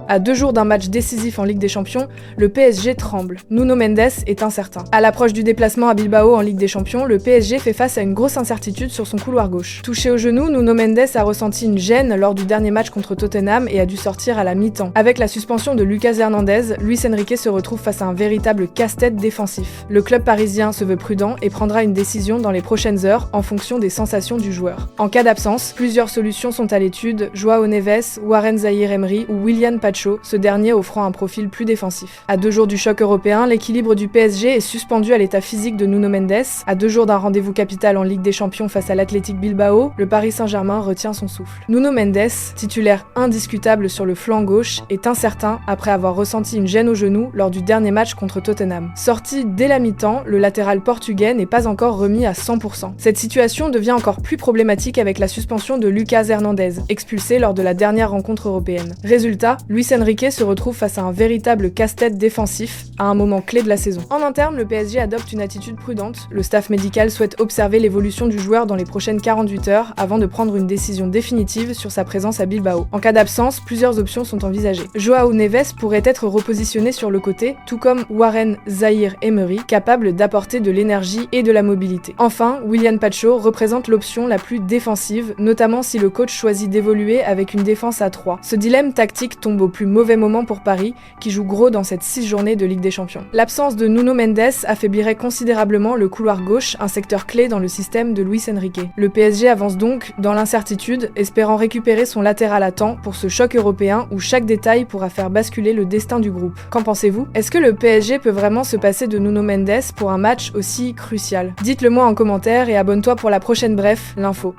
À 2 jours d'un match décisif en Ligue des Champions, le PSG tremble. Nuno Mendes est incertain. À l'approche du déplacement à Bilbao en Ligue des Champions, le PSG fait face à une grosse incertitude sur son couloir gauche. Touché au genou, Nuno Mendes a ressenti une gêne lors du dernier match contre Tottenham et a dû sortir à la mi-temps. Avec la suspension de Lucas Hernandez, Luis Enrique se retrouve face à un véritable casse-tête défensif. Le club parisien se veut prudent et prendra une décision dans les prochaines heures en fonction des sensations du joueur. En cas d'absence, plusieurs solutions sont à l'étude: Joao Neves, Warren Zaïre-Emery ou Willian Pacho, ce dernier offrant un profil plus défensif. À 2 jours du choc européen, l'équilibre du PSG est suspendu à l'état physique de Nuno Mendes. À 2 jours d'un rendez-vous capital en Ligue des Champions face à l'Athletic Bilbao, le Paris Saint-Germain retient son souffle. Nuno Mendes, titulaire indiscutable sur le flanc gauche, est incertain après avoir ressenti une gêne au genou lors du dernier match contre Tottenham. Sorti dès la mi-temps, le latéral portugais n'est pas encore remis à 100%. Cette situation devient encore plus problématique avec la suspension de Lucas Hernandez, expulsé lors de la dernière rencontre européenne. Résultat, Luis Enrique se retrouve face à un véritable casse-tête défensif à un moment clé de la saison. En interne, le PSG adopte une attitude prudente. Le staff médical souhaite observer l'évolution du joueur dans les prochaines 48 heures avant de prendre une décision définitive sur sa présence à Bilbao. En cas d'absence, plusieurs options sont envisagées. Joao Neves pourrait être repositionné sur le côté, tout comme Warren Zaïre-Emery, capable d'apporter de l'énergie et de la mobilité. Enfin, Willian Pacho représente l'option la plus défensive, notamment si le coach choisit d'évoluer avec une défense à 3. Ce dilemme tactique tombe au plus mauvais moment pour Paris, qui joue gros dans cette 6 journées de Ligue des Champions. L'absence de Nuno Mendes affaiblirait considérablement le couloir gauche, un secteur clé dans le système de Luis Enrique. Le PSG avance donc dans l'incertitude, espérant récupérer son latéral à temps pour ce choc européen où chaque détail pourra faire basculer le destin du groupe. Qu'en pensez-vous? Est-ce que le PSG peut vraiment se passer de Nuno Mendes pour un match aussi crucial? Dites-le moi en commentaire et abonne-toi pour la prochaine Bref, l'info.